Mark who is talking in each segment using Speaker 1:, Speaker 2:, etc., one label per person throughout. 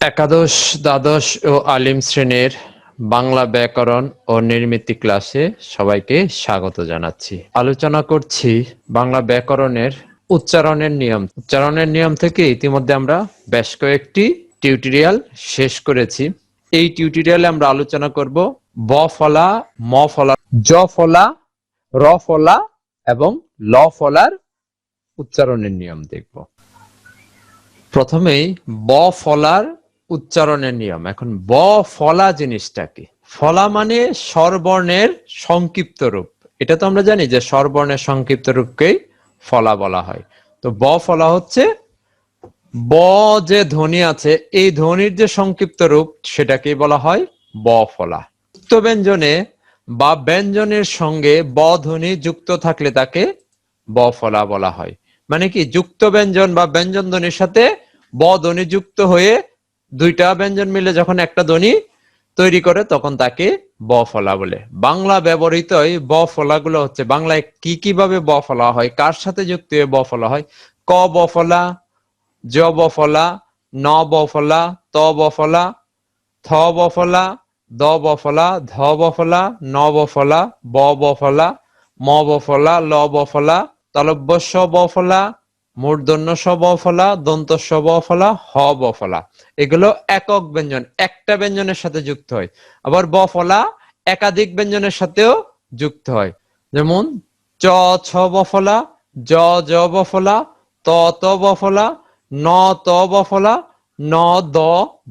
Speaker 1: একাদশ, দ্বাদশ ও আলিম শ্রেণীর বাংলা ব্যাকরণ ও নির্মিতি ক্লাসে সবাইকে স্বাগত জানাচ্ছি। আলোচনা করছি বাংলা ব্যাকরণের উচ্চারণের নিয়ম। উচ্চারণের নিয়ম থেকে ইতিমধ্যে আমরা বেশ কয়েকটি টিউটোরিয়াল শেষ করেছি। এই টিউটোরিয়ালে আমরা আলোচনা করব ব ফলা, ম ফলা, জ ফলা, র ফলা এবং ল ফলার উচ্চারণের নিয়ম দেখব। প্রথমেই ব ফলার উচ্চারণের নিয়ম। এখন ব ফলা জিনিসটা কি? ফলা মানে স্বরবর্ণের সংক্ষিপ্ত রূপ। এটা তো আমরা জানি যে স্বরবর্ণের সংক্ষিপ্ত রূপকেই ফলা বলা হয়। তো ব ফলা হচ্ছে ব যে ধ্বনি আছে এই ধ্বনির যে সংক্ষিপ্ত রূপ সেটাকেই বলা হয় ব ফলা। যুক্ত ব্যঞ্জনে বা ব্যঞ্জনের সঙ্গে ব ধ্বনি যুক্ত থাকলে তাকে ব ফলা বলা হয়। মানে কি, যুক্ত ব্যঞ্জন বা ব্যঞ্জন ধ্বনির সাথে ব ধ্বনি যুক্ত হয়ে দুইটা ব্যঞ্জন মিলে যখন একটা ধ্বনি তৈরি করে তখন তাকে ব ফলা বলে। বাংলা ব্যবহৃত এই ব ফলাগুলো হচ্ছে, বাংলায় কি কিভাবে ব ফলা হয়, কার সাথে যুক্ত হয়ে ব ফলা হয়? ক ব ফলা, জ ব ফলা, ন ব ফলা, ত ব ফলা, থ ব ফলা, দ ব ফলা, ধ ব ফলা, ন ব ফলা, ব ব ফলা, ম ব ফলা, ল ব ফলা, তালব্য স ব ফলা, মূর্ধন্য স ব ফলা, দন্ত স ব ফলা, হ ব ফলা। এগুলো একক ব্যঞ্জন, একটা ব্যঞ্জনের সাথে যুক্ত হয়। আবার ব ফলা একাধিক ব্যঞ্জনের সাথেও যুক্ত হয়। যেমন চ ছ ব ফলা, জ জ ব ফলা, ত ত ব ফলা, ন ত ব ফলা, ন দ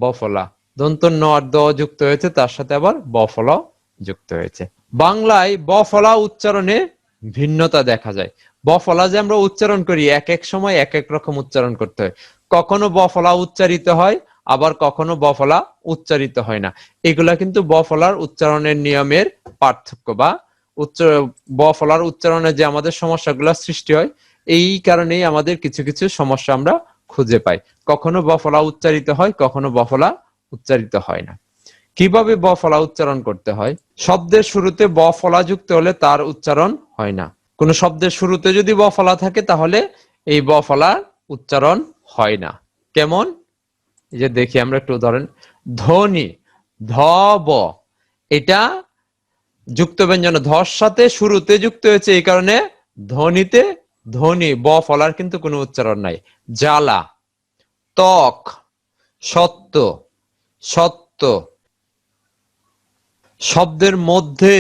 Speaker 1: ব ফলা। দন্ত ন আর দ যুক্ত হয়েছে, তার সাথে আবার ব ফলা যুক্ত হয়েছে। বাংলায় ব ফলা উচ্চারণে ভিন্নতা দেখা যায়। ব ফলা যে আমরা উচ্চারণ করি এক এক সময় এক এক রকম উচ্চারণ করতে হয়। কখনো ব ফলা উচ্চারিত হয়, আবার কখনো ব ফলা উচ্চারিত হয় না। এগুলা কিন্তু ব ফলার উচ্চারণের নিয়মের পার্থক্য বা ব ফলার উচ্চারণে যে আমাদের সমস্যাগুলো সৃষ্টি হয়, এই কারণেই আমাদের কিছু কিছু সমস্যা আমরা খুঁজে পাই। কখনো ব ফলা উচ্চারিত হয়, কখনো ব ফলা উচ্চারিত হয় না। কিভাবে ব ফলা উচ্চারণ করতে হয়? শব্দের শুরুতে ব ফলা যুক্ত হলে তার উচ্চারণ হয় না। কোন শব্দের শুরুতে যদি ব ফলা থাকে তাহলে এই ব ফলার উচ্চারণ হয় না। কেমন? এই যে দেখি আমরা একটু উদাহরণ। ধ্বনি ধ ব, এটা যুক্ত ব্যঞ্জন ধর সাথে শুরুতে যুক্ত হয়েছে, এই কারণে ধ্বনিতে ধ্বনি ব ফলার কিন্তু কোনো উচ্চারণ নাই। জ্বালা, ত্বক, সত্য, সত্য। শব্দের মধ্যে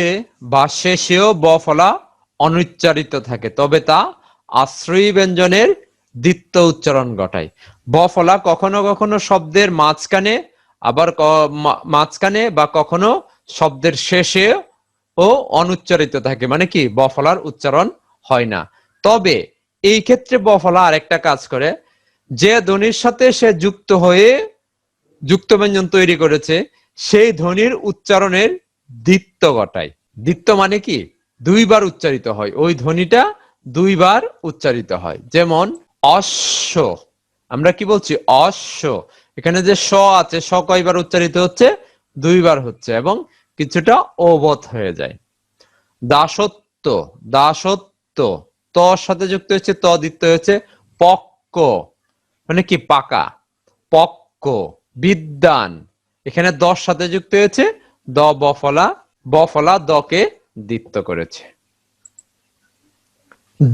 Speaker 1: বা শেষেও ব ফলা অনুচ্চারিত থাকে, তবে তা আশ্রয়ী ব্যঞ্জনের দ্বিত্ব উচ্চারণ ঘটায়। ব ফলা কখনো কখনো শব্দের মাঝখানে, আবার মাঝখানে বা কখনো শব্দের শেষে ও অনুচ্চারিত থাকে। মানে কি, ব ফলার উচ্চারণ হয় না। তবে এই ক্ষেত্রে ব ফলা আরেকটা কাজ করে, যে ধ্বনির সাথে সে যুক্ত হয়ে যুক্ত ব্যঞ্জন তৈরি করেছে সেই ধ্বনির উচ্চারণের দ্বিত্ব ঘটায়। দ্বিত্ব মানে কি, দুইবার উচ্চারিত হয়, ওই ধ্বনিটা দুইবার উচ্চারিত হয়। যেমন অশ্ব, আমরা কি বলছি? অশ্ব। এখানে যে স আছে, স কয়বার উচ্চারিত হচ্ছে? দুইবার হচ্ছে, এবং কিছুটা অবধ হয়ে যায়। দাসত্ব, দাসত্ব, ত সাথে যুক্ত হচ্ছে, ত দ্বিত্ব হয়েছে। পক্ক মানে কি, পাকা, পক্ক। বিদ্যান, এখানে দশ সাথে যুক্ত হয়েছে, দ ব ফলা, ব ফলা দকে দ্বিত্ব করেছে।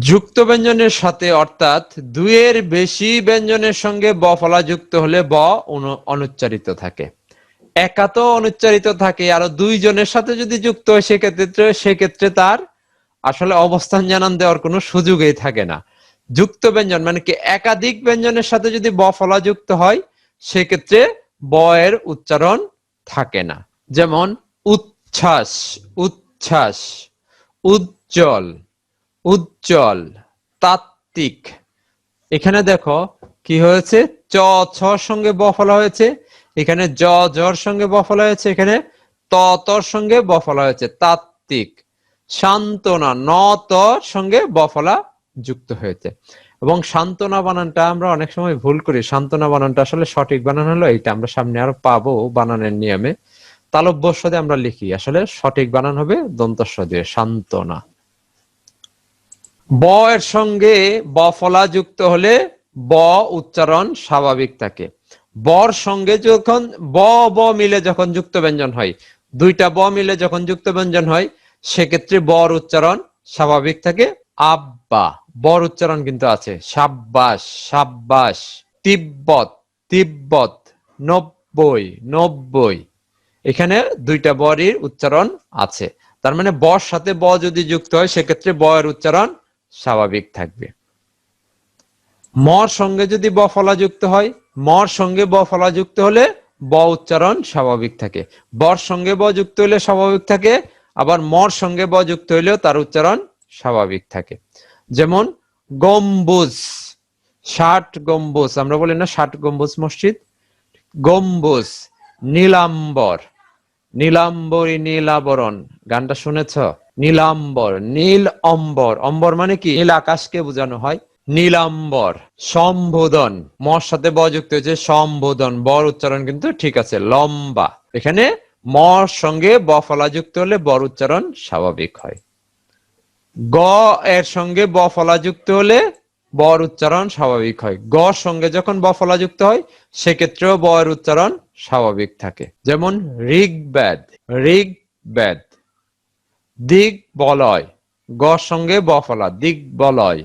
Speaker 1: যুক্ত ব্যঞ্জনের সাথে অর্থাৎ দুইয়ের বেশি ব্যঞ্জনের সঙ্গে ব ফলা যুক্ত হলে ব অনুচ্চারিত থাকে। একাত অনুচ্চারিত থাকে, আরো দুইজনের সাথে যদি যুক্ত হয় সেক্ষেত্রে তার আসলে অবস্থান জানান দেওয়ার কোনো সুযোগই থাকে না। যুক্ত ব্যঞ্জন মানে কি, একাধিক ব্যঞ্জনের সাথে যদি ব ফলা যুক্ত হয় সেক্ষেত্রে ব এর উচ্চারণ থাকে না। যেমন উচ্ছ্বাস, উচ্ছ্বাস, উজ্জ্বল, উজ্জ্বল, তাত্ত্বিক। এখানে দেখো কি হয়েছে, চ ছ সঙ্গে ব ফলা হয়েছে, এখানে জ জর সঙ্গে ব ফলা হয়েছে, এখানে ত তর সঙ্গে ব ফলা হয়েছে, তাত্ত্বিক। সান্ত্বনা, ন ত সঙ্গে ব ফলা যুক্ত হয়েছে। এবং সান্ত্বনা বানানটা আমরা অনেক সময় ভুল করি। সান্ত্বনা বানানটা আসলে সঠিক বানান হলো এইটা, আমরা সামনে আরো পাবো বানানের নিয়মে। তালব্য স দিয়ে আমরা লিখি, আসলে সঠিক বানান হবে দন্ত স দিয়ে, সান্ত্বনা। ব এর সঙ্গে ব ফলা যুক্ত হলে ব উচ্চারণ স্বাভাবিক থাকে। বর সঙ্গে যখন ব ব মিলে যখন যুক্ত ব্যঞ্জন হয়, দুইটা ব মিলে যখন যুক্ত ব্যঞ্জন হয়, সেক্ষেত্রে বর উচ্চারণ স্বাভাবিক থাকে। আব্বা, বর উচ্চারণ কিন্তু আছে। সাব্বাস, সাব্বাস। তিব্বত, তিব্বত। নব্বই, নব্বই। এখানে দুইটা বরের উচ্চারণ আছে। তার মানে বর সাথে ব যদি যুক্ত হয়, সেক্ষেত্রে ব এর উচ্চারণ স্বাভাবিক থাকবে। মর সঙ্গে যদি ব ফলা যুক্ত হয়, মর সঙ্গে ব ফলা যুক্ত হলে ব উচ্চারণ স্বাভাবিক থাকে। বর সঙ্গে ব যুক্ত হলে স্বাভাবিক থাকে, আবার মর সঙ্গে ব যুক্ত হইলেও তার উচ্চারণ স্বাভাবিক থাকে। যেমন গম্বুজ, 60 গম্বুজ, আমরা বলি না 60 গম্বুজ মসজিদ, গম্বুজ। নীলাম্বর, নীলাম্বরী নীলাবরণ, গানটা শুনেছ? নীলাম্বর, নীল অম্বর, অম্বর মানে কি নীল আকাশকে বোঝানো হয়। নীলাম্বর। সম্বোধন, মর সাথে ব যুক্ত হয়েছে, সম্বোধন, বর উচ্চারণ কিন্তু ঠিক আছে। লম্বা, এখানে মর সঙ্গে ব ফলা যুক্ত হলে বর উচ্চারণ স্বাভাবিক হয়। গ এর সঙ্গে ব ফলা যুক্ত হলে বর উচ্চারণ স্বাভাবিক হয়। গ সঙ্গে যখন ব ফলা যুক্ত হয়, সেক্ষেত্রেও ব এর উচ্চারণ স্বাভাবিক থাকে। যেমন ঋগ্বেদ, ঋগ্বেদ। দিক বলয়, গ সঙ্গে ব ফলা, দিক বলয়।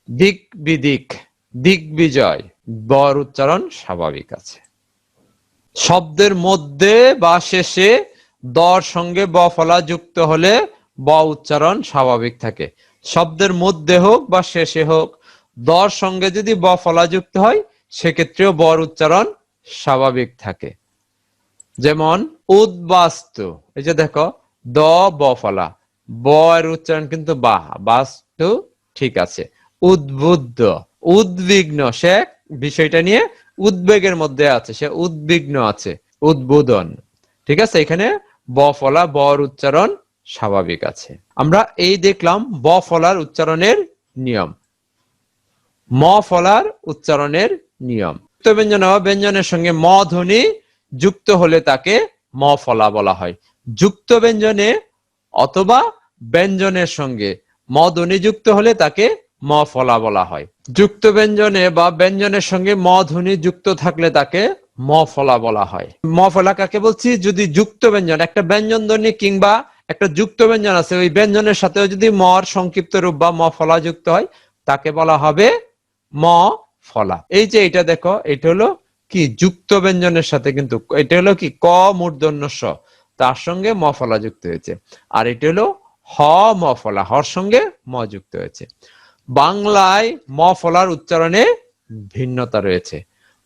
Speaker 1: দিক বিদিক, দিক বিজয়, বর উচ্চারণ স্বাভাবিক আছে। শব্দের মধ্যে বা শেষে দর সঙ্গে ব ফলা যুক্ত হলে ব উচ্চারণ স্বাভাবিক থাকে। শব্দের মধ্যে হোক বা শেষে হোক, দর সঙ্গে যদি ব ফলা যুক্ত হয়, সেক্ষেত্রেও বর উচ্চারণ স্বাভাবিক থাকে। যেমন উদ্বাস্তু, এই যে দেখো দ ব ফলা, ব এর উচ্চারণ কিন্তু বাহ, বাস্তু ঠিক আছে। উদ্বুদ্ধ, উদ্বিগ্ন, সে বিষয়টা নিয়ে উদ্বেগের মধ্যে আছে, সে উদ্বিগ্ন আছে। উদ্বোধন, ঠিক আছে। এখানে ব ফলা, বর উচ্চারণ স্বাভাবিক আছে। আমরা এই দেখলাম ব ফলার উচ্চারণের নিয়ম, ম ফলার উচ্চারণের নিয়ম। ব্যঞ্জন ব্যঞ্জনের সঙ্গে ম ধ্বনি যুক্ত হলে তাকে ম ফলা বলা হয়। যুক্ত ব্যঞ্জনে অথবা ব্যঞ্জনের সঙ্গে ম ধ্বনি যুক্ত হলে তাকে ম ফলা বলা হয়। যুক্ত ব্যঞ্জনে বা ব্যঞ্জনের সঙ্গে ম ধ্বনি যুক্ত থাকলে তাকে ম ফলা বলা হয়। ম ফলা কাকে বলছি? যদি যুক্ত ব্যঞ্জন, একটা ব্যঞ্জন ধ্বনি কিংবা একটা যুক্ত ব্যঞ্জন আছে, ওই ব্যঞ্জনের সাথেও যদি মর সংক্ষিপ্ত রূপ বা ম ফলা যুক্ত হয়, তাকে বলা হবে ম ফলা। এই যে এটা দেখো, এটা হলো কি যুক্ত ব্যঞ্জনের সাথে, কিন্তু এটা হলো কি ক মূর্ধন্য স, তার সঙ্গে ম ফলা যুক্ত হয়েছে। আর এটা হলো হ ম ফলা, হর সঙ্গে ম যুক্ত হয়েছে। বাংলায় ম ফলার উচ্চারণে ভিন্নতা রয়েছে।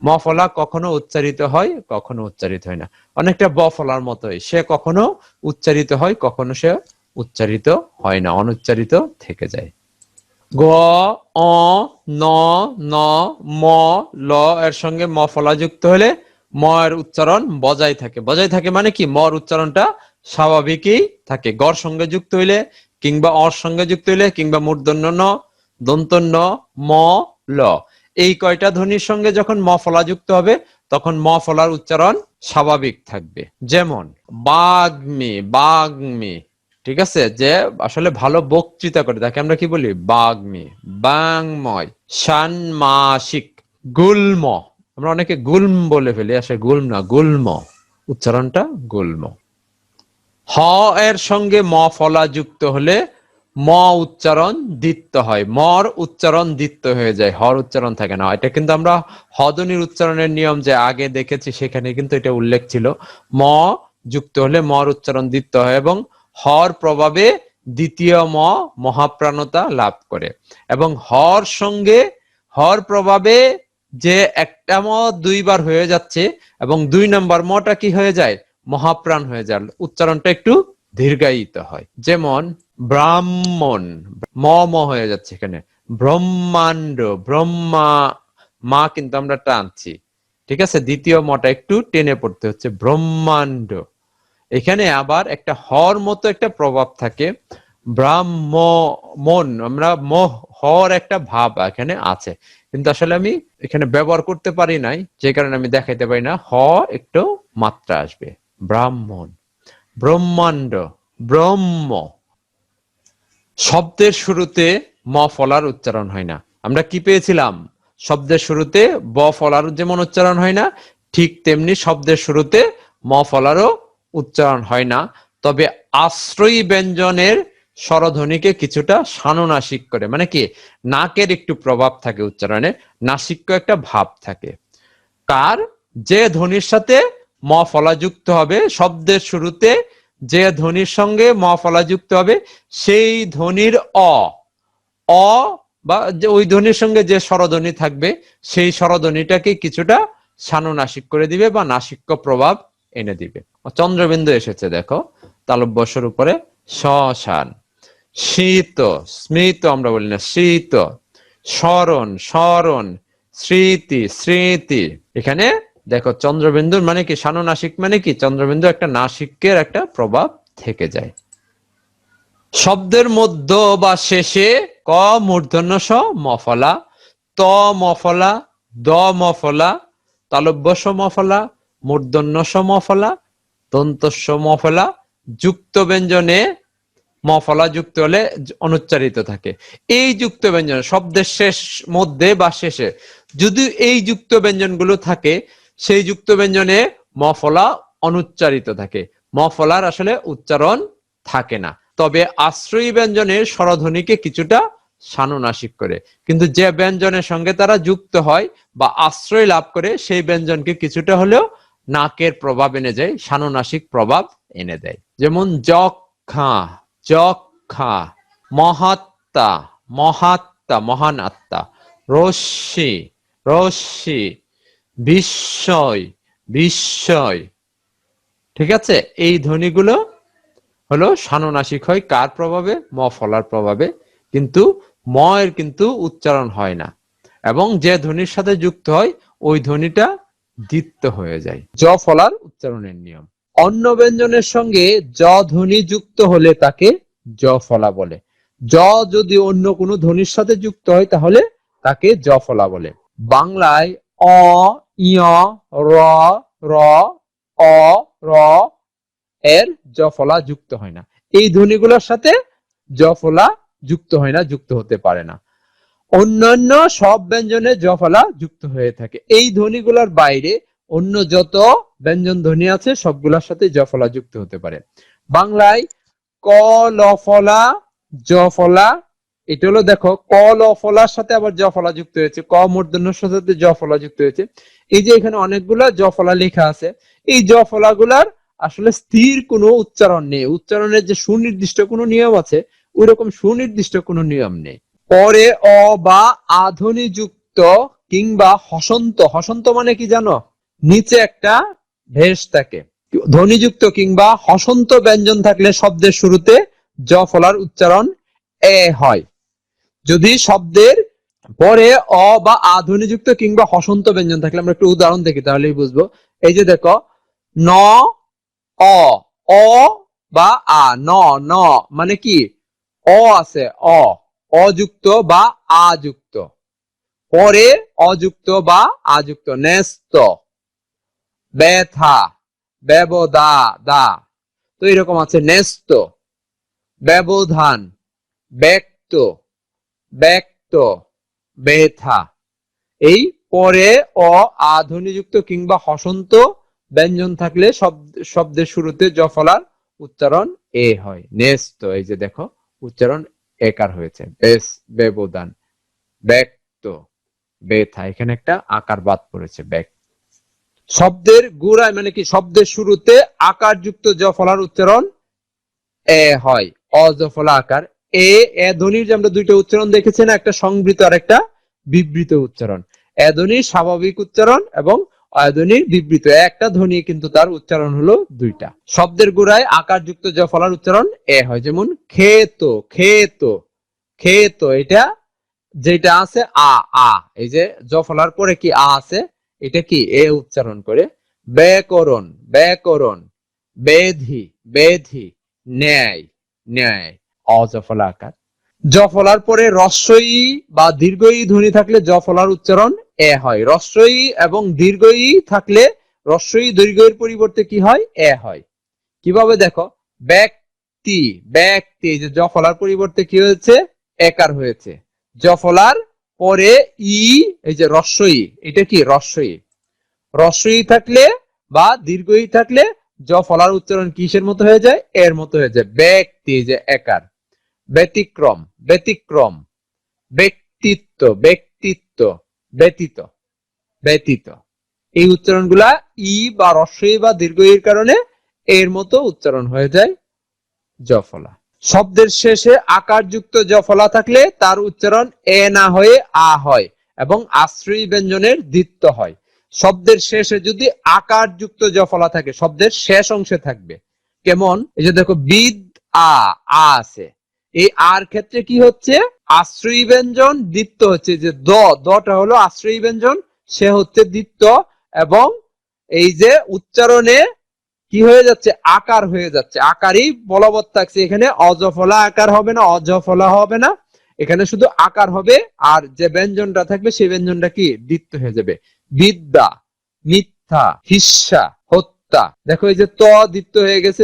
Speaker 1: ম ফলা কখনো উচ্চারিত হয়, কখনো উচ্চারিত হয় না। অনেকটা ব ফলার মতোই, সে কখনো উচ্চারিত হয়, কখনো সে উচ্চারিত হয় না, অনুচ্চারিত থেকে যায়। গ, অ, ন, ন, ম, ল এর সঙ্গে ম ফলা যুক্ত হলে ম এর উচ্চারণ বজায় থাকে। বজায় থাকে মানে কি, মর উচ্চারণটা স্বাভাবিকই থাকে। গর সঙ্গে যুক্ত হইলে কিংবা অর সঙ্গে যুক্ত হইলে কিংবা মূর্ধন্য ন, দন্তন্য ম, ল, এই কয়টা ধ্বনির সঙ্গে যখন ম ফলা যুক্ত হবে, তখন ম ফলার উচ্চারণ স্বাভাবিক থাকবে। যেমন বাগ্মী, বাগ্মী, ঠিক আছে। যে আসলে ভালো বক্তৃতা করে তাকে আমরা কি বলি? বাগ্মী। বাংময়, ষান্মাসিক। গুল্ম, আমরা অনেকে গুল্ম বলে ফেলি, আসলে গুল্ম না, গুল্ম, উচ্চারণটা গুল্ম। হ এর সঙ্গে ম ফলা যুক্ত হলে ম উচ্চারণ দ্বিত্ব হয়, মর উচ্চারণ দ্বিত্ব হয়ে যায়, হর উচ্চারণ থাকে না। এটা কিন্তু আমরা হদনির উচ্চারণের নিয়ম যে আগে দেখেছি, সেখানে কিন্তু এটা উল্লেখ ছিল। ম যুক্ত হলে মর উচ্চারণ দ্বিত্ব হয় এবং হর প্রভাবে দ্বিতীয় ম মহাপ্রাণতা লাভ করে। এবং হর সঙ্গে, হর প্রভাবে যে একটা ম দুইবার হয়ে যাচ্ছে এবং 2 নম্বর মটা কি হয়ে যায়? মহাপ্রাণ হয়ে যায়, উচ্চারণটা একটু দীর্ঘায়িত হয়। যেমন ব্রাহ্মণ, ম ম হয়ে যাচ্ছে এখানে। ব্রহ্মাণ্ড, ব্রহ্মা, মা কিন্তু আমরা টানছি, ঠিক আছে, দ্বিতীয় মটা একটু টেনে পড়তে হচ্ছে, ব্রহ্মাণ্ড। এখানে আবার একটা হর মতো একটা প্রভাব থাকে, ব্রাহ্মণ, আমরা হর একটা ভাব এখানে আছে, কিন্তু আসলে আমি এখানে ব্যবহার করতে পারি নাই, যে কারণে আমি দেখাইতে পারি না। হ একটু মাত্রা আসবে, ব্রাহ্মণ। ব্রহ্মাণ্ড, ব্রহ্ম। শব্দের শুরুতে ম ফলার উচ্চারণ হয় না। আমরা কি পেয়েছিলাম? শব্দের শুরুতে ব ফলার যেমন উচ্চারণ হয় না, ঠিক তেমনি শব্দের শুরুতে ম ফলারও উচ্চারণ হয় না, তবে আশ্রয়ী ব্যঞ্জনের স্বরধ্বনিকে কিছুটা সানুনাসিক করে, মানে কি নাকের একটু প্রভাব থাকে উচ্চারণে, নাসিক্য একটা ভাব থাকে। কার? যে ধ্বনির সাথে ম ফলা যুক্ত হবে, শব্দের শুরুতে যে ধ্বনির সঙ্গে ম ফলা যুক্ত হবে সেই ধ্বনির অ অ বা যে ওই ধ্বনির সঙ্গে যে স্বরধ্বনি থাকবে সেই স্বরধ্বনিটাকে কিছুটা সানুনাসিক করে দিবে বা নাসিক্য প্রভাব এনে দিবে। চন্দ্রবিন্দু এসেছে দেখো তালব্যস্যর উপরে, শ্মশান, শীত, স্মৃত আমরা বলি না, শীত, স্মরণ, স্মরণ, স্মৃতি, স্মৃতি। এখানে দেখো চন্দ্রবিন্দুর মানে কি সানুনাসিক, মানে কি চন্দ্রবিন্দু একটা নাসিক্যের একটা প্রভাব থেকে যায়। শব্দের মধ্য বা শেষে ক মূর্ধন্য স মফলা, ত মফলা, দ মফলা, তালব্য স মফলা, মূর্ধন্য স মফলা, দন্তস্ব মফলা, যুক্ত ব্যঞ্জনে মফলা যুক্ত হলে অনুচ্চারিত থাকে। এই যুক্ত ব্যঞ্জন শব্দের শেষ, মধ্যে বা শেষে যদি এই যুক্ত ব্যঞ্জনগুলো থাকে সেই যুক্ত ব্যঞ্জনে মফলা অনুচ্চারিত থাকে, মফলার আসলে উচ্চারণ থাকে না। তবে আশ্রয়ী ব্যঞ্জনের স্বরধ্বনিকে কিছুটা সানুনাসিক করে, কিন্তু যে ব্যঞ্জনের সঙ্গে তারা যুক্ত হয় বা আশ্রয় লাভ করে সেই ব্যঞ্জনকে কিছুটা হলেও নাকের প্রভাব এনে যায়, সানুনাসিক প্রভাব এনে দেয়। যেমন যক্ষা, যক্ষা, মহাত্মা, মহাত্মা মহান আত্মা, রশ্মি, রশ্মি, বিস্ময়, বিস্ময়। ঠিক আছে, এই ধ্বনিগুলো হলো সানুনাসিক হয় কার প্রভাবে? ম ফলার প্রভাবে, কিন্তু ম এর কিন্তু উচ্চারণ হয় না, এবং যে ধ্বনির সাথে যুক্ত হয় ওই ধ্বনিটা দ্বিত্ব হয়ে যায়। জ ফলার উচ্চারণের নিয়ম। অন্য ব্যঞ্জনের সঙ্গে জ ধ্বনি যুক্ত হলে তাকে জ ফলা বলে। জ যদি অন্য কোনো ধ্বনির সাথে যুক্ত হয় তাহলে তাকে জ ফলা বলে। বাংলায় অ, ইয়, র, র, অ, র এর জ ফলা যুক্ত হয় না। এই ধ্বনিগুলোর সাথে জ ফলা যুক্ত হয় না, যুক্ত হতে পারে না। অন্যান্য সব ব্যঞ্জনে জ ফলা যুক্ত হয়ে থাকে। এই ধ্বনিগুলোর বাইরে অন্য যত ব্যঞ্জন ধ্বনি আছে সবগুলোর সাথে জ ফলা যুক্ত হতে পারে। বাংলায় ক ল ফলা, জ ফলা, এটা হলো দেখো ক ল ফলার সাথে আবার জ ফলা যুক্ত হয়েছে, ক মূর্ধন্যর সাথে জ ফলা যুক্ত হয়েছে। এই যে এখানে অনেকগুলো জ ফলা লেখা আছে, এই জ ফলাগুলার আসলে স্থির কোনো উচ্চারণ নেই, উচ্চারণের যে সুনির্দিষ্ট কোনো নিয়ম আছে ওই রকম সুনির্দিষ্ট কোনো নিয়ম নেই। পরে অ বা আধনি যুক্ত কিংবা হসন্ত, হসন্ত মানে কি জানো? নিচে একটা ভেস থাকে। ধ্বনিযুক্ত কিংবা হসন্ত ব্যঞ্জন থাকলে শব্দের শুরুতে জ ফলার উচ্চারণ এ হয়। যদি শব্দের পরে অ বা আধনিযুক্ত কিংবা হসন্ত ব্যঞ্জন থাকলে, আমরা একটু উদাহরণ দেখি তাহলেই বুঝবো। এই যে দেখো ন, অ, অ বা আ, ন, ন মানে কি অ আছে, অ, অযুক্ত বা আযুক্ত, পরে অযুক্ত বা আযুক্ত, ন্যস্ত, ব্যথা, ব্যবদা, দা, তো এরকম আছে ন্যস্ত, ব্যবধান, ব্যক্ত, ব্যক্ত, ব্যথা। এই পরে অ আধনিযুক্ত কিংবা হসন্ত ব্যঞ্জন থাকলে শব্দের শুরুতে জ ফলার উচ্চারণ এ হয়, ন্যস্ত। এই যে দেখো উচ্চারণ একার হয়েছে, বেশ, ব্যবধান, ব্যক্ত, ব্যথা, এখানে একটা আকার বাদ পড়েছে, ব্যক্ত। শব্দের গোড়ায় মানে কি শব্দের শুরুতে আকার যুক্ত জ ফলার উচ্চারণ এ হয়, অজ ফলা আকার। এ এ ধ্বনির যে আমরা দুইটা উচ্চারণ দেখেছি না, একটা সংবৃত আর একটা বিবৃত উচ্চারণ। এ ধ্বনির স্বাভাবিক উচ্চারণ এবং অ ধ্বনির বিবৃত, একটা ধ্বনি কিন্তু তার উচ্চারণ হলো দুইটা। শব্দের গোড়ায় আকার যুক্ত জ ফলার উচ্চারণ এ হয়, যেমন খেত, খেত, খেত, এটা যেটা আছে আ, আ, এই যে জ ফলার পরে কি আ আছে, এটা কি এ উচ্চারণ করে। ব্যাকরণ, ব্যাকরণ, বেধি, বেধি, ন্যায়, ন্যায়, অজফলা আকার। জ ফলার পরে রস্বই বা দীর্ঘই ধ্বনি থাকলে জ ফলার উচ্চারণ এ হয়। রস্বই এবং দীর্ঘই থাকলে রস্বই দীর্ঘের পরিবর্তে কি হয়? এ হয়। কিভাবে দেখো, ব্যক্তি, ব্যক্তি, যে জ ফলার পরিবর্তে কি হয়েছে? একার হয়েছে। জ ফলার পরে ই, এই যে রস্বই, এটা কি রস্বই। রস্বই থাকলে বা দীর্ঘই থাকলে জ ফলার উচ্চারণ কিসের মতো হয়ে যায়? এর মতো হয়ে যায়। ব্যক্তি, যে একার। ব্যতিক্রম, ব্যতিক্রম। ব্যক্তিত্ব, ব্যক্তিত্ব। ব্যতীত, ব্যতীত। এই উচ্চারণগুলা ই বা রস্বই বা দীর্ঘইর কারণে এর মতো উচ্চারণ হয়ে যায় জ ফলা। শব্দের শেষে আকারযুক্ত জ ফলা থাকলে তার উচ্চারণ এ না হয়ে আ হয় এবং আশ্রয়ী ব্যঞ্জনের দ্বিত্ব হয়। শব্দের শেষে যদি আকারযুক্ত জ ফলা থাকে, শব্দের শেষ অংশে থাকবে। কেমন? এই যে দেখো, বিদ আ, আ আছে। এই আর ক্ষেত্রে কি হচ্ছে? আশ্রয়ী ব্যঞ্জন দ্বিত্ব হচ্ছে। যে দটা হলো আশ্রয়ী ব্যঞ্জন, সে হচ্ছে দ্বিত্ব, এবং এই যে উচ্চারণে কি হয়ে যাচ্ছে? আকার হয়ে যাচ্ছে। আকারই বলবৎ থাকছে। এখানে অজফলা আকার হবে না, অজফলা হবে না, এখানে শুধু আকার হবে। আর যে ব্যঞ্জনটা থাকবে সেই ব্যঞ্জনটা কি? দ্বিত্ব হয়ে যাবে। বিদ্যা, মিথ্যা, হিস্সা, হত্যা। দেখো, এই যে ত দ্বিত্ব হয়ে গেছে,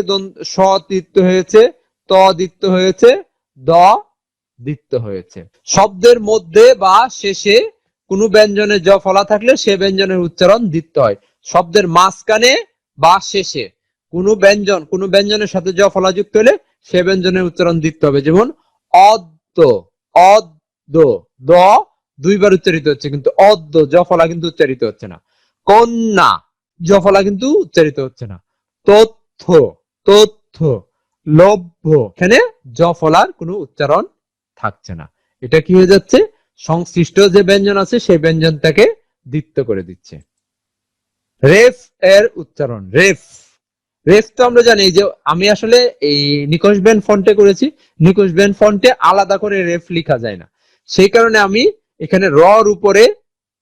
Speaker 1: স দ্বিত্ব হয়েছে, ত দ্বিত্ব হয়েছে, দ দ্বিত্ব হয়েছে। শব্দের মধ্যে বা শেষে কোনো ব্যঞ্জনে জ ফলা থাকলে সে ব্যঞ্জনের উচ্চারণ দ্বিত্ব হয়। শব্দের মাঝখানে বা শেষে কোনো ব্যঞ্জনের সাথে জ ফলা যুক্ত হলে সে ব্যঞ্জনের উচ্চারণ দ্বিত্ব হবে। যেমন অদ্য, অদ্য, দ দুইবার উচ্চারিত হচ্ছে, কিন্তু অদ্য জ ফলা কিন্তু উচ্চারিত হচ্ছে না। কন্যা, জ ফলা কিন্তু উচ্চারিত হচ্ছে না। তথ্য, তথ্য। লভ্য, এখানে জ ফলার কোনো উচ্চারণ থাকছে না। এটা কি হয়ে যাচ্ছে? সংশ্লিষ্ট যে ব্যঞ্জন আছে সেই ব্যঞ্জনটাকে দ্বিত্ব করে দিচ্ছে। রেফ এর উচ্চারণ। রেফ, রেফ তো আমরা জানি যে আমি আসলে এই নিকোশ ব্যান্ড ফন্টে করেছি। নিকোশ ব্যান্ড ফন্টে আলাদা করে রেফ লেখা যায় না, সেই কারণে আমি এখানে র উপরে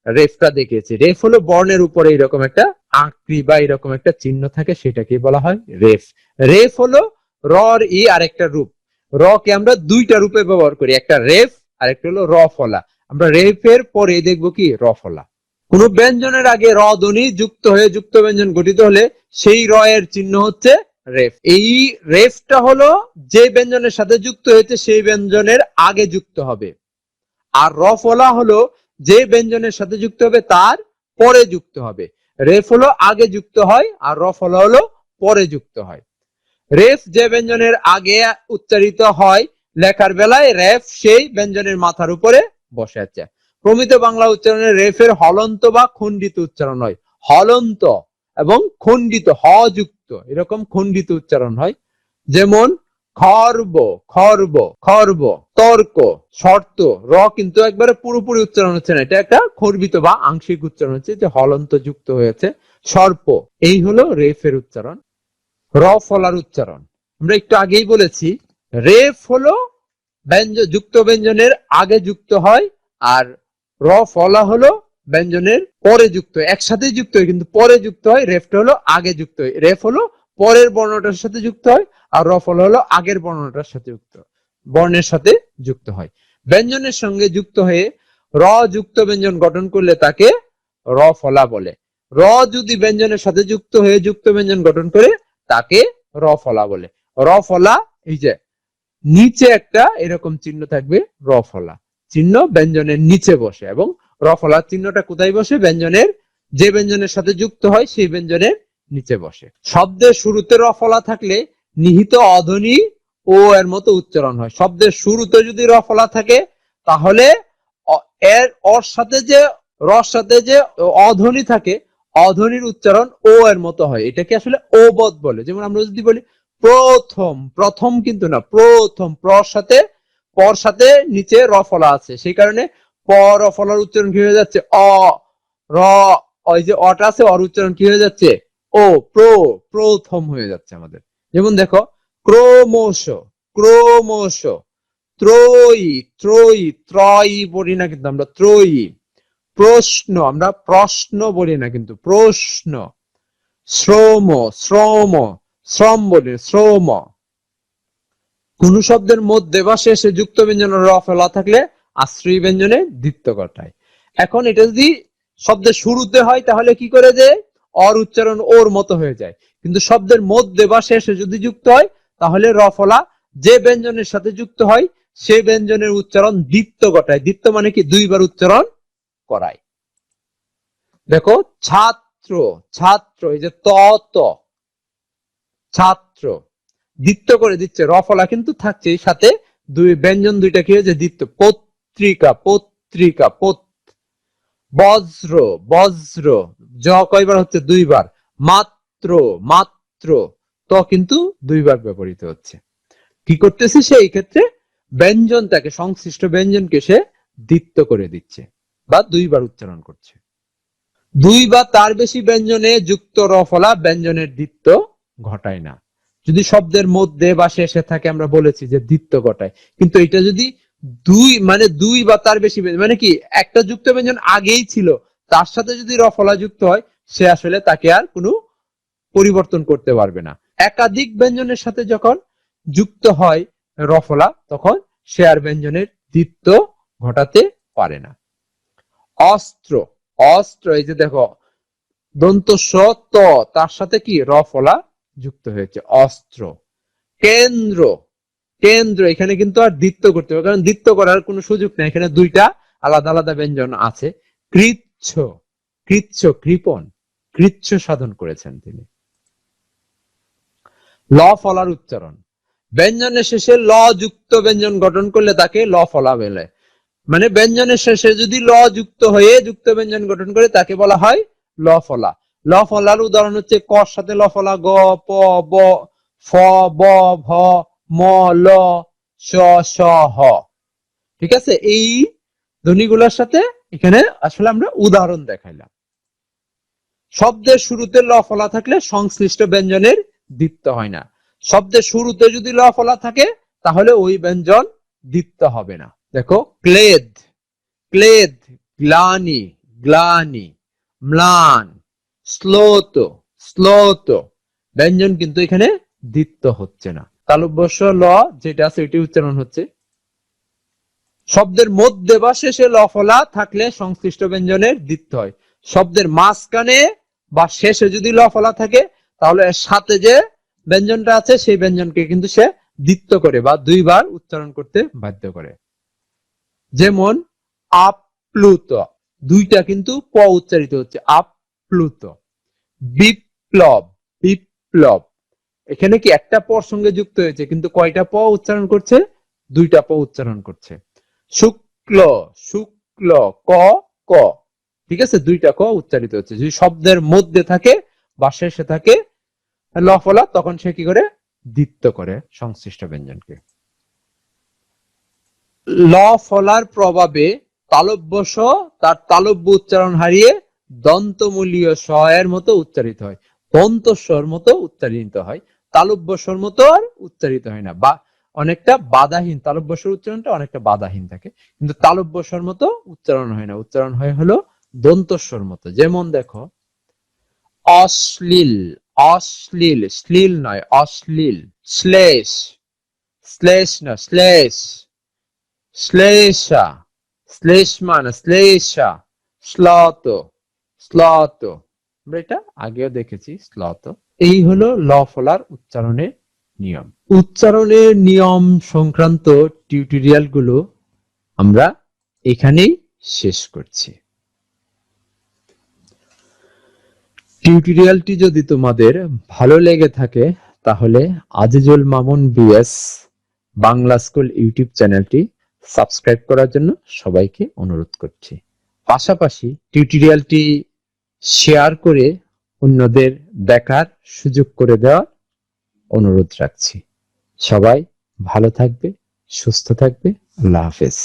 Speaker 1: রেফটা দেখিয়েছি। রেফ হলো বর্ণের উপরে এরকম একটা আকৃতি বা এরকম একটা চিহ্ন থাকে, সেটাকে বলা হয় রেফ। রেফ হলো রর ই আরেকটা রূপ। র কে আমরা দুইটা রূপে ব্যবহার করি, একটা রেফ আর একটা হলো র ফলা। আমরা রেফের পরে দেখবো কি? র ফলা। কোন ব্যঞ্জনের আগে র ধ্বনি যুক্ত হয়ে যুক্ত ব্যঞ্জন গঠিত হলে সেই র এর চিহ্ন হচ্ছে রেফ। এই রেফটা হলো যে ব্যঞ্জনের সাথে যুক্ত হয়েছে সেই ব্যঞ্জনের আগে যুক্ত হবে। আর র ফলা হলো যে ব্যঞ্জনের সাথে যুক্ত হবে তার পরে যুক্ত হবে। রেফ হলো আগে যুক্ত হয় আর র ফলা হলো পরে যুক্ত হয়। রেফ যে ব্যঞ্জনের আগে উচ্চারিত হয় লেখার বেলায় রেফ সেই ব্যঞ্জনের মাথার উপরে বসে আছে। প্রমিত বাংলা উচ্চারণে রেফের হলন্ত বা খণ্ডিত উচ্চারণ হয়। হলন্ত এবং খণ্ডিত, হ যুক্ত এরকম খণ্ডিত উচ্চারণ হয়। যেমন খর্ব, খর্ব, খর্ব। তর্ক, শর্ত। র কিন্তু একবারে পুরোপুরি উচ্চারণ হচ্ছে না, এটা একটা খর্বিত বা আংশিক উচ্চারণ হচ্ছে, যে হলন্ত যুক্ত হয়েছে। সর্প। এই হলো রেফের উচ্চারণ। র ফলার উচ্চারণ আমরা একটু আগেই বলেছি। রেফ হলো যুক্ত ব্যঞ্জনের আগে যুক্ত হয়, আর র ফলা হলো ব্যঞ্জনের পরে যুক্ত হয়। একসাথেই যুক্ত হয় কিন্তু পরে যুক্ত হয়। রেফটা হলো আগে যুক্ত হয়। রেফ হলো পরের বর্ণটার সাথে যুক্ত হয়, আর র ফলা হলো আগের বর্ণটার সাথে বর্ণের সাথে যুক্ত হয়। ব্যঞ্জনের সঙ্গে যুক্ত হয়ে র যুক্ত ব্যঞ্জন গঠন করলে তাকে র ফলা বলে। র যদি ব্যঞ্জনের সাথে যুক্ত হয়ে যুক্ত ব্যঞ্জন গঠন করে তাকে র ফলা বলে। র ফলা, এই যে নিচে একটা এরকম চিহ্ন থাকবে, র ফলা চিহ্ন ব্যঞ্জনের নিচে বসে, এবং র ফলা চিহ্নটা কোথায় বসে? ব্যঞ্জনের, যে ব্যঞ্জনের সাথে যুক্ত হয় সেই ব্যঞ্জনের নিচে বসে। শব্দের শুরুতে র ফলা থাকলে নিহিত অধ্বনি ও এর মতো উচ্চারণ হয়। শব্দের শুরুতে যদি র ফলা থাকে তাহলে এর ওর সাথে যে রর সাথে যে অধ্বনি থাকে, অধ্বনির উচ্চারণ ও এর মতো হয়। এটাকে আসলে ওবদ বলে। যেমন আমরা যদি বলি প্রথম, প্রথম কিন্তু না, প্রথম। পর সাথে নিচে র ফলা আছে, সেই কারণে প র ফলার উচ্চারণ কি হয়ে যাচ্ছে? অ র, ওই যে অটা আছে ওর উচ্চারণ কি হয়ে যাচ্ছে? ও, প্রথম হয়ে যাচ্ছে আমাদের। যেমন দেখো, ক্রমশ, ক্রমশ। ত্রয়ী, ত্রয়ী, ত্রয়ী বলি না কিন্তু আমরা, ত্রয়ী। প্রশ্ন, আমরা প্রশ্ন বলি না কিন্তু প্রশ্ন। শ্রম, শ্রম, শ্রম বলি, শ্রম। কোন শব্দের মধ্যে বা শেষে যুক্ত ব্যঞ্জনের র ফলা থাকলে আশ্রয়ী ব্যঞ্জনে দ্বিত্ব ঘটায়। এখন এটা যদি শব্দের শুরুতে হয় তাহলে কি করে যে অর উচ্চারণ ওর মতো হয়ে যায়, কিন্তু শব্দের মধ্যে বা শেষে যদি যুক্ত হয় তাহলে র ফলা যে ব্যঞ্জনের সাথে যুক্ত হয় সেই ব্যঞ্জনের উচ্চারণ দ্বিত্ব ঘটায়। দ্বিত্ব মানে কি? দুইবার উচ্চারণ করায়। দেখো, ছাত্র, ছাত্র, ছাত্র, এই যে ত ত ছাত্র, দ্বিত্ব করে দিচ্ছে, র ফলা কিন্তু থাকছে সাথে দুই ব্যঞ্জন দুইটা কি হয়েছে দ্বিত্ব। পত্রিকা, পত্রিকা, বজ্র, বজ্র, জ কয়বার হচ্ছে দুইবার। মাত্র, মাত্র, ত কিন্তু দুইবার ব্যবহৃত হচ্ছে। কি করতেছে সে এই ক্ষেত্রে ব্যঞ্জনটাকে, সংশ্লিষ্ট ব্যঞ্জনকে সে দ্বিত্ব করে দিচ্ছে বা দুইবার উচ্চারণ করছে। দুই বা তার বেশি ব্যঞ্জনে যুক্ত র ফলা ব্যঞ্জনের দ্বিত্ব ঘটায় না। যদি শব্দের মধ্যে বা শেষে থাকে আমরা বলেছি যে দ্বিত্ব ঘটায়, কিন্তু এটা যদি দুই বা তার বেশি মানে কি একটা যুক্ত ব্যঞ্জন আগেই ছিল তার সাথে যদি র ফলা যুক্ত হয় সে আসলে তাকে আর কোনো পরিবর্তন করতে পারবে না। একাধিক ব্যঞ্জনের সাথে যখন যুক্ত হয় র ফলা তখন সে আর ব্যঞ্জনের দ্বিত্ব ঘটাতে পারে না। অস্ত্র, অস্ত্র, এই যে দেখো দন্ত স ত তার সাথে কি র ফলা যুক্ত হয়েছে, অস্ত্র। কেন্দ্র, কেন্দ্র, এখানে কিন্তু আর দ্বিত্ব করতে হবে কারণ দ্বিত্ব করার কোনো সুযোগ নেই, এখানে দুইটা আলাদা আলাদা ব্যঞ্জন আছে। কৃচ্ছ, কৃচ্ছ, কৃপণ, কৃচ্ছ সাধন করেছেন তিনি। ল ফলার উচ্চারণ, ব্যঞ্জনের শেষে ল যুক্ত ব্যঞ্জন গঠন করলে তাকে ল ফলা বলে। মানে ব্যঞ্জনের শেষে যদি ল যুক্ত হয়ে যুক্ত ব্যঞ্জন গঠন করে তাকে বলা হয় ল ফলা। ল ফলার উদাহরণ হচ্ছে ক সাথে ল ফলা গ, প, ব, ফ, ব, ভ, ম, ল, স, স, হ। ঠিক আছে, এই ধ্বনিগুলোর সাথে এখানে আসলে আমরা উদাহরণ দেখাইলাম। শব্দের শুরুতে ল ফলা থাকলে সংশ্লিষ্ট ব্যঞ্জনের দ্বিত্ব হয় না। শব্দের শুরুতে যদি ল ফলা থাকে তাহলে ওই ব্যঞ্জন দ্বিত্ব হবে না। দেখো ক্লেদ, ক্লেদ, গ্লানি, গ্লানি, ম্লান, শ্লোত, শ্লোত, ব্যঞ্জন কিন্তু এখানে দ্বিত্ব হচ্ছে না। তালব্যস্য ল যেটা আছে এটি উচ্চারণ হচ্ছে। শব্দের মধ্যে বা শেষে ল ফলা থাকলে সংশ্লিষ্ট ব্যঞ্জনের দ্বিত্ব হয়। শব্দের মাঝখানে বা শেষে যদি ল ফলা থাকে তাহলে এর সাথে যে ব্যঞ্জনটা আছে সেই ব্যঞ্জনকে কিন্তু সে দ্বিত্ব করে বা দুইবার উচ্চারণ করতে বাধ্য করে। যেমন আপ্লুত, দুইটা কিন্তু প উচ্চারিত হচ্ছে, আপ্লুত। বিপ্লব, বিপ্লব, এখানে কি একটা প সঙ্গে যুক্ত হয়েছে কিন্তু কয়টা প উচ্চারণ করছে, দুইটা প উচ্চারণ করছে। শুক্ল, শুক্ল, ক, ক, ঠিক আছে, দুইটা ক উচ্চারিত হচ্ছে। যদি শব্দের মধ্যে থাকে বা শেষে থাকে ল ফলা তখন সে কি করে দ্বিত্ব করে সংশ্লিষ্ট ব্যঞ্জনকে। ল ফলার প্রভাবে তালব্য স তার তালব্য উচ্চারণ হারিয়ে দন্তমূলীয় স এর মতো উচ্চারিত হয়, দন্ত স্বর মতো উচ্চারিত হয়, তালব্য স্বর মতো আর উচ্চারিত হয় না, বা অনেকটা বাধাহীন, তালব্য স্বর উচ্চারণটা অনেকটা বাধাহীন থাকে কিন্তু তালব্য স্বর মতো উচ্চারণ হয় না, উচ্চারণ হয় হলো দন্ত স্বর মতো। যেমন দেখো অশ্লীল, অশ্লীল, শ্লীল নয় অশ্লীল। শ্লেষ, শ্লেষ না শ্লেষ, শ্লেষা, শ্লেষমান, শ্লেষা, শ্লথ, শ্লথ, আমরা এটা আগেও দেখেছি শ্লথ। এই হলো ল ফলার উচ্চারণের নিয়ম। উচ্চারণের নিয়ম সংক্রান্ত টিউটোরিয়াল গুলো আমরা এখানেই শেষ করছি। টিউটোরিয়ালটি যদি তোমাদের ভালো লেগে থাকে তাহলে Azizul Mamun BS Bangla school YouTube চ্যানেলটি সাবস্ক্রাইব করার জন্য সবাইকে অনুরোধ করছি। পাশাপাশি টিউটোরিয়ালটি শেয়ার করে অন্যদের দেখার সুযোগ করে দেওয়ার অনুরোধ রাখছি। সবাই ভালো থাকবে, সুস্থ থাকবে। আল্লাহ হাফেজ।